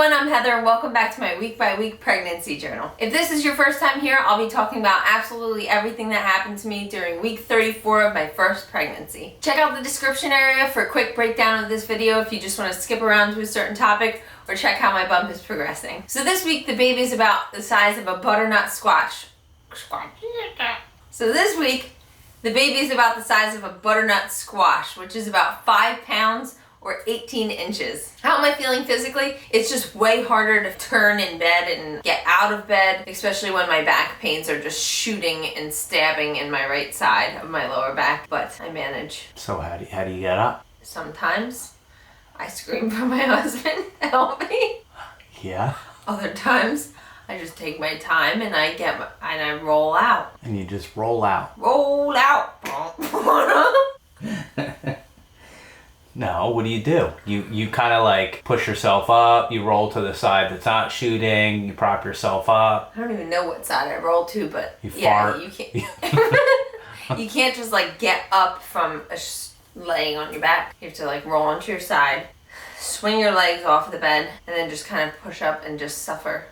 everyone, I'm Heather and welcome back to my week-by-week pregnancy journal. If this is your first time here, I'll be talking about absolutely everything that happened to me during week 34 of my first pregnancy. Check out the description area for a quick breakdown of this video if you just want to skip around to a certain topic or check how my bump is progressing. So this week the baby is about the size of a butternut squash. So this week the baby is about the size of a butternut squash, which is about 5 pounds or 18 inches. How am I feeling physically? It's just way harder to turn in bed and get out of bed, especially when my back pains are just shooting and stabbing in my right side of my lower back, but I manage. So how do you get up? Sometimes I scream for my husband to help me. Yeah. Other times I just take my time and I roll out. And you just roll out. Roll out. No, what do? You kind of like push yourself up, you roll to the side that's not shooting, you prop yourself up. I don't even know what side I roll to, but you yeah, fart. You can't. You can't just like get up from laying on your back. You have to like roll onto your side, swing your legs off the bed, and then just kind of push up and just suffer.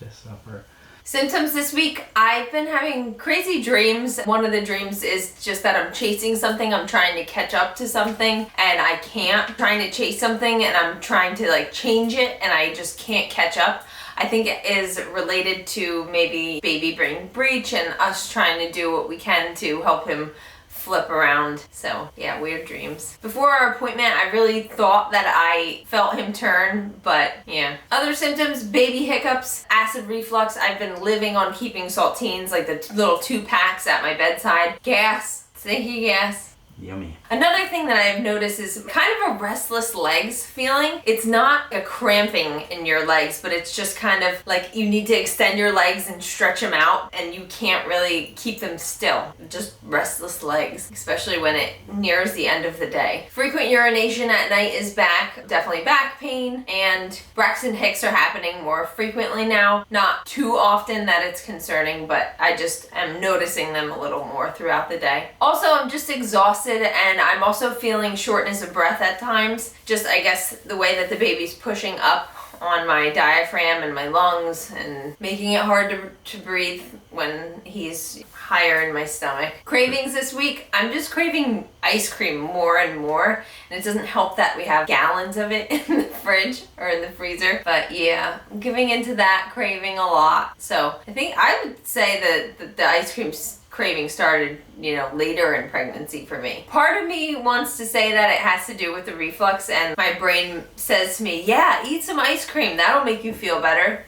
Just suffer. Symptoms this week, I've been having crazy dreams. One of the dreams is just that I'm chasing something, I'm trying to catch up to something, and I can't. I'm trying to chase something and I'm trying to like change it and I just can't catch up. I think it is related to maybe baby brain breech and us trying to do what we can to help him flip around. So yeah, weird dreams. Before our appointment, I really thought that I felt him turn, but yeah. Other symptoms, baby hiccups, acid reflux. I've been living on keeping saltines, like the little 2-packs at my bedside. Gas, stinky gas. Yummy. Another thing that I've noticed is kind of a restless legs feeling. It's not a cramping in your legs, but it's just kind of like you need to extend your legs and stretch them out and you can't really keep them still. Just restless legs, especially when it nears the end of the day. Frequent urination at night is back, definitely back pain, and Braxton Hicks are happening more frequently now. Not too often that it's concerning, but I just am noticing them a little more throughout the day. Also, I'm just exhausted and I'm also feeling shortness of breath at times. Just, I guess, the way that the baby's pushing up on my diaphragm and my lungs and making it hard to breathe when he's higher in my stomach. Cravings this week, I'm just craving ice cream more and more, and it doesn't help that we have gallons of it in the fridge or in the freezer, but yeah, I'm giving into that craving a lot. So I think I would say that the ice cream craving started, later in pregnancy for me. Part of me wants to say that it has to do with the reflux, and my brain says to me, yeah, eat some ice cream, that'll make you feel better,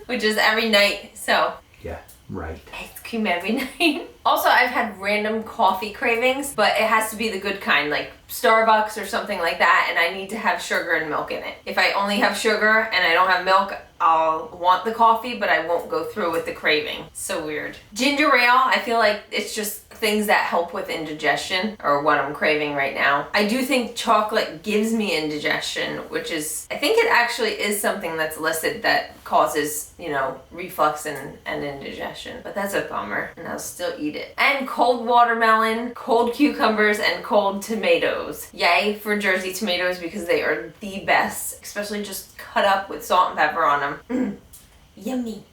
which is every night, so. Yeah, right. Ice cream every night. Also, I've had random coffee cravings, but it has to be the good kind, like Starbucks or something like that, and I need to have sugar and milk in it. If I only have sugar and I don't have milk, I'll want the coffee, but I won't go through with the craving. So weird. Gingerale, I feel like it's just things that help with indigestion, or what I'm craving right now. I do think chocolate gives me indigestion, which is, I think it actually is something that's listed that causes, reflux and indigestion. But that's a bummer, and I'll still eat it. And cold watermelon, cold cucumbers, and cold tomatoes. Yay for Jersey tomatoes because they are the best, especially just cut up with salt and pepper on them. Yummy.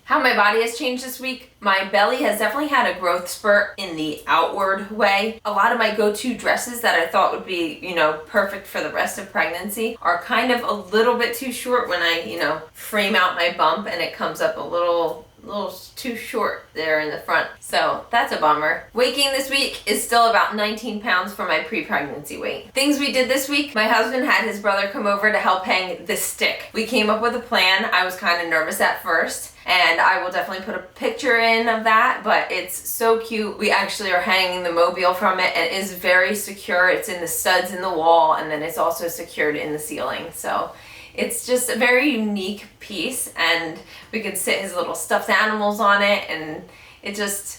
How my body has changed this week, my belly has definitely had a growth spurt in the outward way. A lot of my go-to dresses that I thought would be, perfect for the rest of pregnancy are kind of a little bit too short when I, frame out my bump and it comes up a little too short there in the front. So that's a bummer. Weight gain this week is still about 19 pounds from my pre-pregnancy weight. Things we did this week, my husband had his brother come over to help hang the stick. We came up with a plan. I was kind of nervous at first, and I will definitely put a picture in of that, but it's so cute. We actually are hanging the mobile from it, and it is very secure. It's in the studs in the wall, and then it's also secured in the ceiling. So it's just a very unique piece, and we could sit his little stuffed animals on it, and it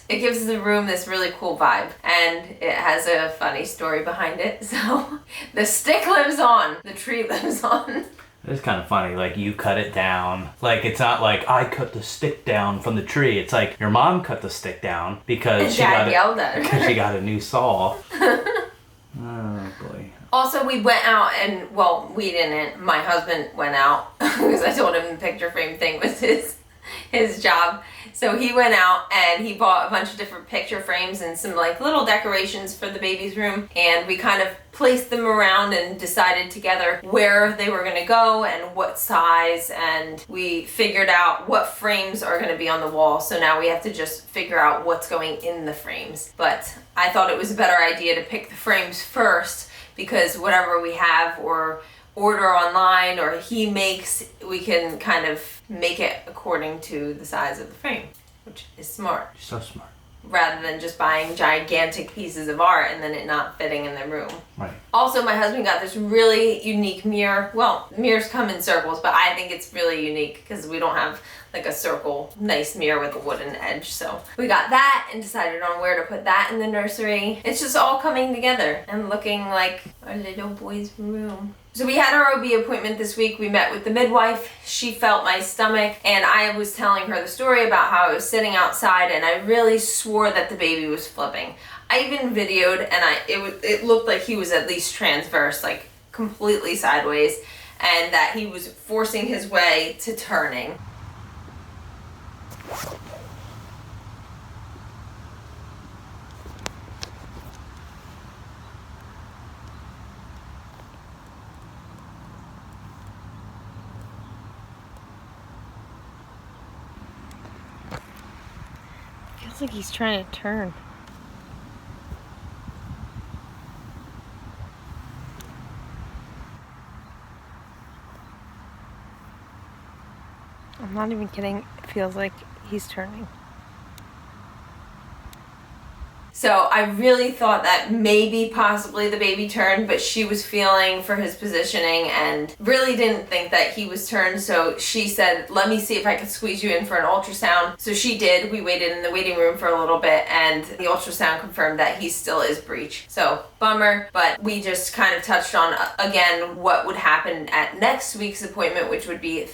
gives the room this really cool vibe, and it has a funny story behind it. So the stick lives on, the tree lives on. It's kind of funny, like you cut it down. Like it's not like I cut the stick down from the tree. It's like your mom cut the stick down because she got a new saw. Oh boy. Also, we went out and, well, we didn't. My husband went out because I told him the picture frame thing was his job. So he went out and he bought a bunch of different picture frames and some like little decorations for the baby's room, and we kind of placed them around and decided together where they were going to go and what size, and we figured out what frames are going to be on the wall. So now we have to just figure out what's going in the frames. But I thought it was a better idea to pick the frames first, because whatever we have or order online or he makes, we can kind of make it according to the size of the frame, which is smart. So smart. Rather than just buying gigantic pieces of art and then it not fitting in the room. Right. Also, my husband got this really unique mirror. Well, mirrors come in circles, but I think it's really unique because we don't have like a circle nice mirror with a wooden edge. So we got that and decided on where to put that in the nursery. It's just all coming together and looking like our little boy's room. So we had our OB appointment this week. We met with the midwife. She felt my stomach, and I was telling her the story about how I was sitting outside and I really swore that the baby was flipping. I even videoed, and it looked like he was at least transverse, like completely sideways, and that he was forcing his way to turning. Feels like he's trying to turn. I'm not even kidding. It feels like he's turning. So I really thought that maybe possibly the baby turned, but she was feeling for his positioning and really didn't think that he was turned. So she said, let me see if I could squeeze you in for an ultrasound. So she did. We waited in the waiting room for a little bit, and the ultrasound confirmed that he still is breech. So bummer, but we just kind of touched on again what would happen at next week's appointment, which would be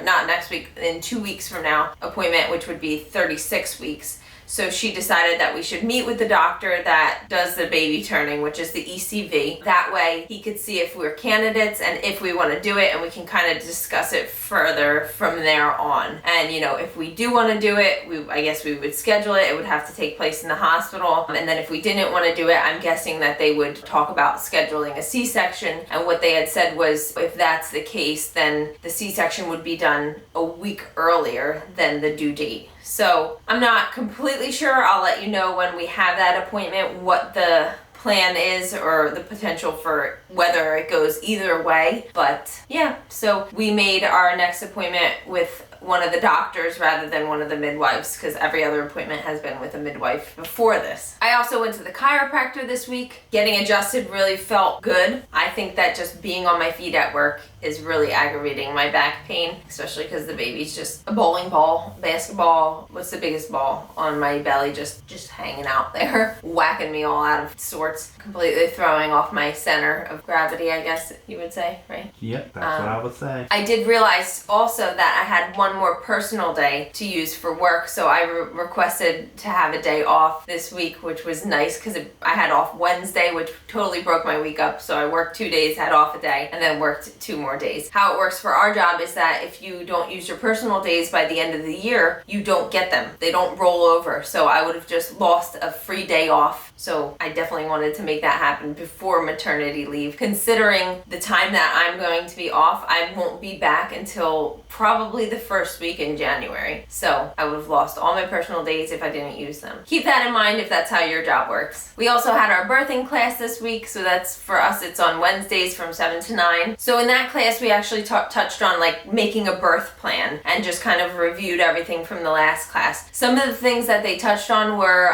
not next week, in 2 weeks from now appointment, which would be 36 weeks. So she decided that we should meet with the doctor that does the baby turning, which is the ECV. That way he could see if we're candidates and if we want to do it, and we can kind of discuss it further from there on. And if we do want to do it, I guess we would schedule it. It would have to take place in the hospital. And then if we didn't want to do it, I'm guessing that they would talk about scheduling a C-section. And what they had said was, if that's the case, then the C-section would be done a week earlier than the due date. So I'm not completely sure. I'll let you know when we have that appointment what the plan is, or the potential for whether it goes either way. But yeah, so we made our next appointment with one of the doctors rather than one of the midwives, because every other appointment has been with a midwife before this. I also went to the chiropractor this week. Getting adjusted really felt good. I think that just being on my feet at work is really aggravating my back pain, especially because the baby's just a bowling ball, basketball. What's the biggest ball on my belly, just hanging out there, whacking me all out of sorts, completely throwing off my center of gravity, I guess you would say, right? Yep, that's what I would say. I did realize also that I had one more personal day to use for work, so I requested to have a day off this week, which was nice because I had off Wednesday, which totally broke my week up. So I worked 2 days, had off a day, and then worked 2 more days. How it works for our job is that if you don't use your personal days by the end of the year, you don't get them. They don't roll over. So I would have just lost a free day off. So I definitely wanted to make that happen before maternity leave. Considering the time that I'm going to be off, I won't be back until probably the first week in January. So I would have lost all my personal days if I didn't use them. Keep that in mind if that's how your job works. We also had our birthing class this week. So that's, for us, it's on Wednesdays from 7 to 9. So in that class, we actually touched on like making a birth plan and just kind of reviewed everything from the last class. Some of the things that they touched on were,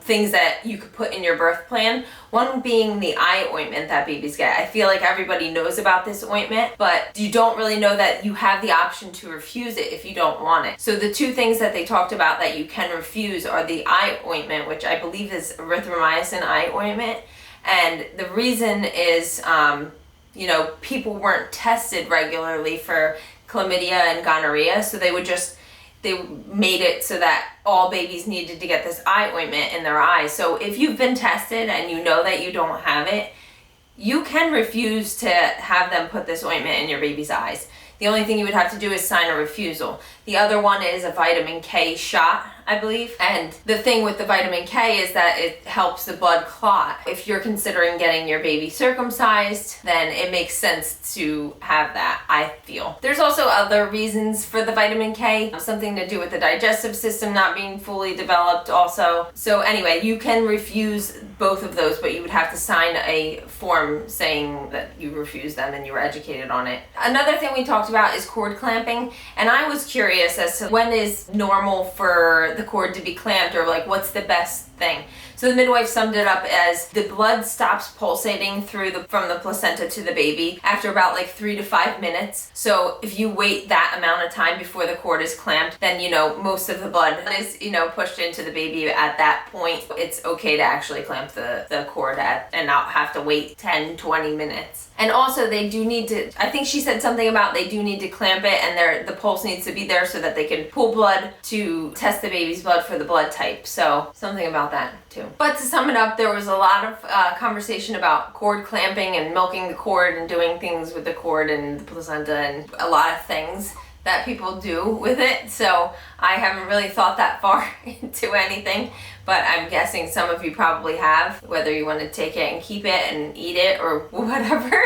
things that you could put in your birth plan. One being the eye ointment that babies get. I feel like everybody knows about this ointment, but you don't really know that you have the option to refuse it if you don't want it. So the 2 things that they talked about that you can refuse are the eye ointment, which I believe is erythromycin eye ointment. And the reason is, people weren't tested regularly for chlamydia and gonorrhea, so they made it so that all babies needed to get this eye ointment in their eyes. So if you've been tested and you know that you don't have it, you can refuse to have them put this ointment in your baby's eyes. The only thing you would have to do is sign a refusal. The other one is a vitamin K shot, I believe. And the thing with the vitamin K is that it helps the blood clot. If you're considering getting your baby circumcised, then it makes sense to have that, I feel. There's also other reasons for the vitamin K, something to do with the digestive system not being fully developed also. So anyway, you can refuse both of those, but you would have to sign a form saying that you refuse them and you were educated on it. Another thing we talked about is cord clamping, and I was curious as to when is normal for the cord to be clamped, or like what's the best thing. So the midwife summed it up as the blood stops pulsating from the placenta to the baby after about like 3 to 5 minutes. So if you wait that amount of time before the cord is clamped, then most of the blood is pushed into the baby at that point. It's okay to actually clamp the cord and not have to wait 10-20 minutes. And also they do need to, I think she said something about they do need to clamp it, and the pulse needs to be there so that they can pull blood to test the baby's blood for the blood type. So something about that too. But to sum it up, there was a lot of conversation about cord clamping and milking the cord and doing things with the cord and the placenta and a lot of things that people do with it. So I haven't really thought that far into anything, but I'm guessing some of you probably have, whether you want to take it and keep it and eat it or whatever.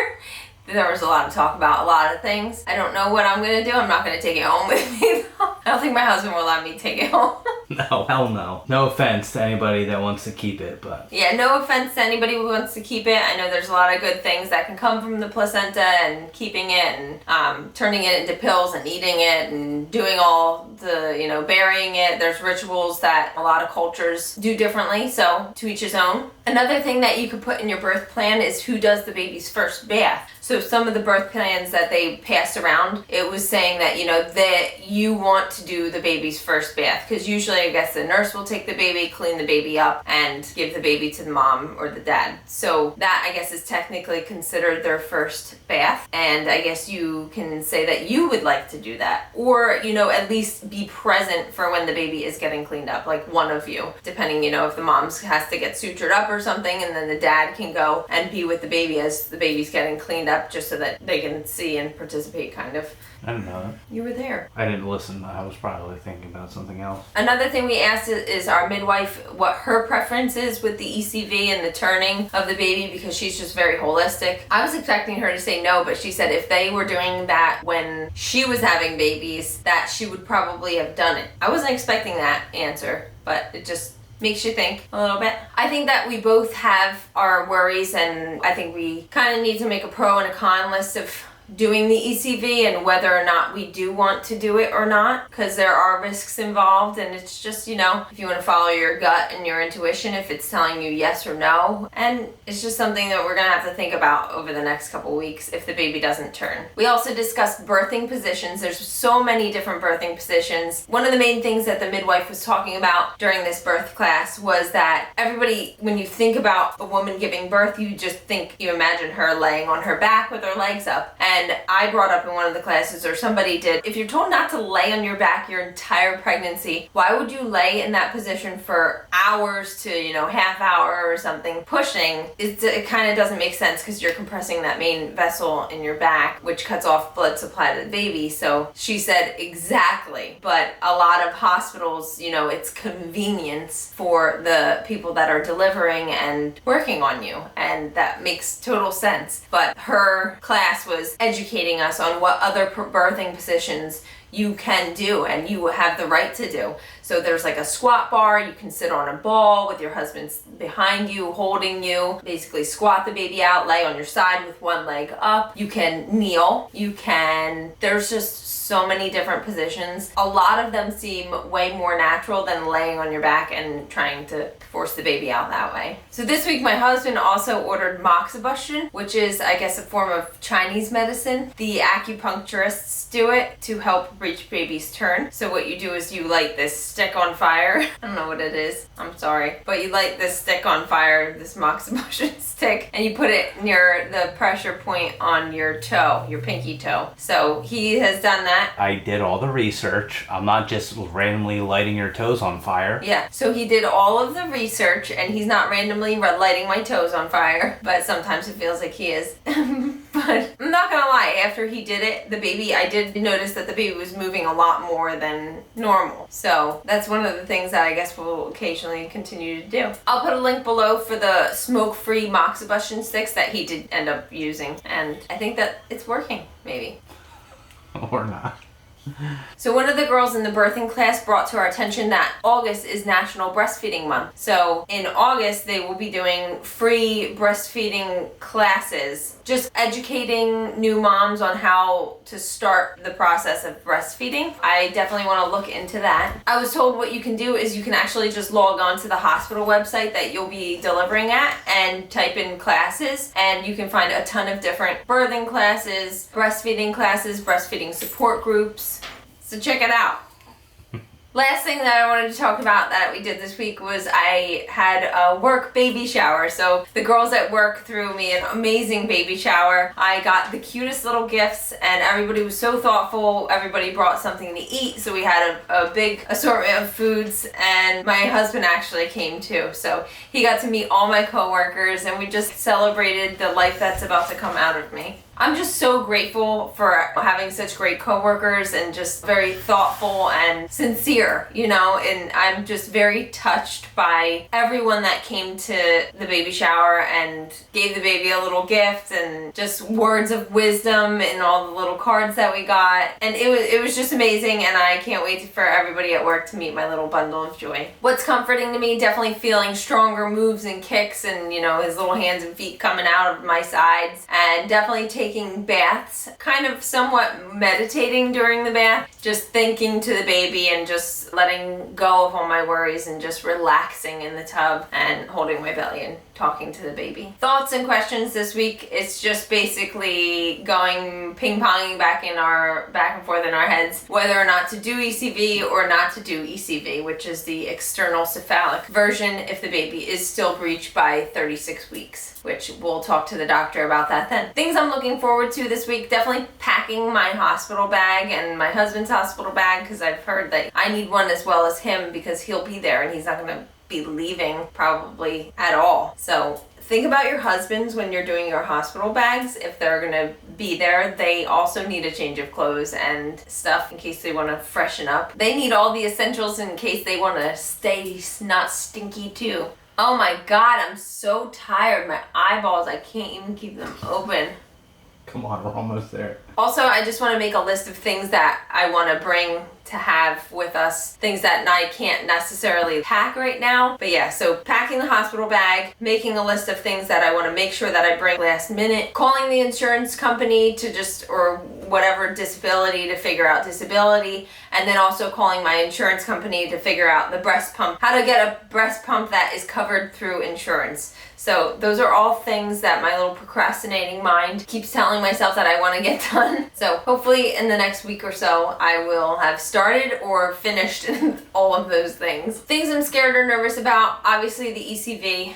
There was a lot of talk about a lot of things. I don't know what I'm going to do. I'm not going to take it home with me though. I don't think my husband will let me take it home. No, hell no. No offense to anybody that wants to keep it, but... Yeah, no offense to anybody who wants to keep it. I know there's a lot of good things that can come from the placenta and keeping it and turning it into pills and eating it and doing all the, burying it. There's rituals that a lot of cultures do differently, so to each his own. Another thing that you could put in your birth plan is who does the baby's first bath. So some of the birth plans that they passed around, it was saying that, that you want to do the baby's first bath. Because usually, I guess, the nurse will take the baby, clean the baby up, and give the baby to the mom or the dad. So that, I guess, is technically considered their first bath. And I guess you can say that you would like to do that. Or, at least be present for when the baby is getting cleaned up, like one of you. Depending, if the mom has to get sutured up or something, and then the dad can go and be with the baby as the baby's getting cleaned up, just so that they can see and participate, kind of. I didn't know that. You were there. I didn't listen. I was probably thinking about something else. Another thing we asked is our midwife what her preference is with the ECV and the turning of the baby, because she's just very holistic. I was expecting her to say no, but she said if they were doing that when she was having babies, that she would probably have done it. I wasn't expecting that answer, but it just makes you think a little bit. I think that we both have our worries, and I think we kind of need to make a pro and a con list of doing the ECV and whether or not we do want to do it or not, because there are risks involved, and it's just, if you want to follow your gut and your intuition, if it's telling you yes or no. And it's just something that we're going to have to think about over the next couple weeks if the baby doesn't turn. We also discussed birthing positions. There's so many different birthing positions. One of the main things that the midwife was talking about during this birth class was that everybody, when you think about a woman giving birth, you imagine her laying on her back with her legs up. And I brought up in one of the classes, or somebody did, if you're told not to lay on your back your entire pregnancy, why would you lay in that position for hours to, half hour or something pushing? It kind of doesn't make sense, because you're compressing that main vessel in your back, which cuts off blood supply to the baby. So she said exactly, but a lot of hospitals, it's convenience for the people that are delivering and working on you, and that makes total sense. But her class was educating us on what other birthing positions you can do and you have the right to do. So there's like a squat bar, you can sit on a ball with your husband behind you, holding you, basically squat the baby out, lay on your side with one leg up. You can kneel, there's just so many different positions. A lot of them seem way more natural than laying on your back and trying to force the baby out that way. So this week my husband also ordered Moxibustion, which is, I guess, a form of Chinese medicine. The acupuncturists do it to help Breech baby's turn. So what you do is you light this stick on fire. I don't know what it is. I'm sorry. But you light this stick on fire, this Moxibustion stick, and you put it near the pressure point on your toe, your pinky toe. So he has done that. I did all the research. I'm not just randomly lighting your toes on fire. Yeah, so he did all of the research, and he's not randomly lighting my toes on fire, but sometimes it feels like he is. But I'm not gonna lie, after he did it, I did notice that the baby was moving a lot more than normal. So that's one of the things that I guess we'll occasionally continue to do. I'll put a link below for the smoke-free Moxibustion sticks that he did end up using, and I think that it's working, maybe. Or not. So one of the girls in the birthing class brought to our attention that August is National Breastfeeding Month. So in August, they will be doing free breastfeeding classes, just educating new moms on how to start the process of breastfeeding. I definitely want to look into that. I was told what you can do is you can actually just log on to the hospital website that you'll be delivering at and type in classes, and you can find a ton of different birthing classes, breastfeeding support groups. So check it out. Last thing that I wanted to talk about that we did this week was I had a work baby shower. So the girls at work threw me an amazing baby shower. I got the cutest little gifts and everybody was so thoughtful. Everybody brought something to eat. So we had a big assortment of foods, and my husband actually came too. So he got to meet all my coworkers and we just celebrated the life that's about to come out of me. I'm just so grateful for having such great coworkers and just very thoughtful and sincere, you know, and I'm just very touched by everyone that came to the baby shower and gave the baby a little gift and just words of wisdom and all the little cards that we got. And it was just amazing, and I can't wait for everybody at work to meet my little bundle of joy. What's comforting to me, definitely feeling stronger moves and kicks and, you know, his little hands and feet coming out of my sides, and definitely taking baths, kind of somewhat meditating during the bath, just thinking to the baby and just letting go of all my worries and just relaxing in the tub and holding my belly and talking to the baby. Thoughts and questions this week, it's just basically going ping-ponging back and forth in our heads whether or not to do ECV or not to do ECV, which is the external cephalic version if the baby is still breech by 36 weeks, which we'll talk to the doctor about that then. Things I'm looking forward to this week, definitely packing my hospital bag and my husband's hospital bag, because I've heard that I need one as well as him because he'll be there and he's not going to be leaving probably at all. So think about your husbands when you're doing your hospital bags. If they're gonna be there, they also need a change of clothes and stuff in case they want to freshen up. They need all the essentials in case they want to stay not stinky too. Oh my god, I'm so tired. My eyeballs, I can't even keep them open. Come on, we're almost there. Also, I just want to make a list of things that I want to bring to have with us, things that I can't necessarily pack right now. But yeah, so packing the hospital bag, making a list of things that I want to make sure that I bring last minute, calling the insurance company to or whatever disability to figure out disability, and then also calling my insurance company to figure out the breast pump, how to get a breast pump that is covered through insurance. So those are all things that my little procrastinating mind keeps telling myself that I want to get done. So hopefully in the next week or so, I will have started or finished all of those things. Things I'm scared or nervous about, obviously the ECV,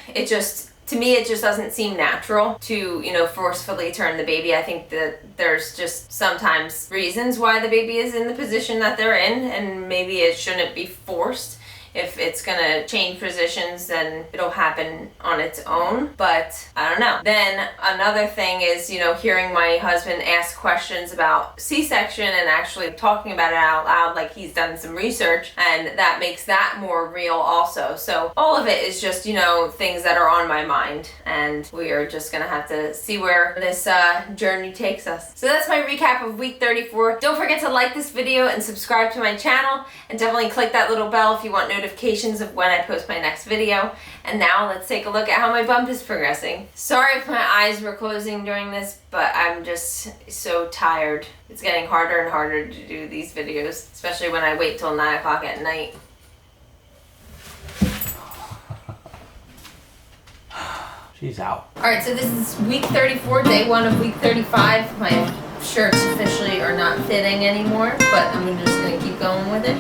to me, it just doesn't seem natural to, you know, forcefully turn the baby. I think that there's just sometimes reasons why the baby is in the position that they're in, and maybe it shouldn't be forced. If it's gonna change positions, then it'll happen on its own, but I don't know. Then another thing is, you know, hearing my husband ask questions about C-section and actually talking about it out loud, like he's done some research, and that makes that more real also. So all of it is just, you know, things that are on my mind, and we are just gonna have to see where this journey takes us. So that's my recap of week 34. Don't forget to like this video and subscribe to my channel, and definitely click that little bell if you want notifications of when I post my next video. And now let's take a look at how my bump is progressing. Sorry if my eyes were closing during this, but I'm just so tired. It's getting harder and harder to do these videos, especially when I wait till 9 o'clock at night. She's out. Alright, so this is week 34, day 1 of week 35. My shirts officially are not fitting anymore, but I'm just gonna keep going with it.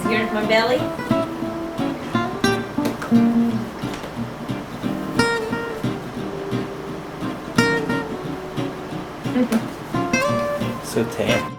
Here's my belly. So tan.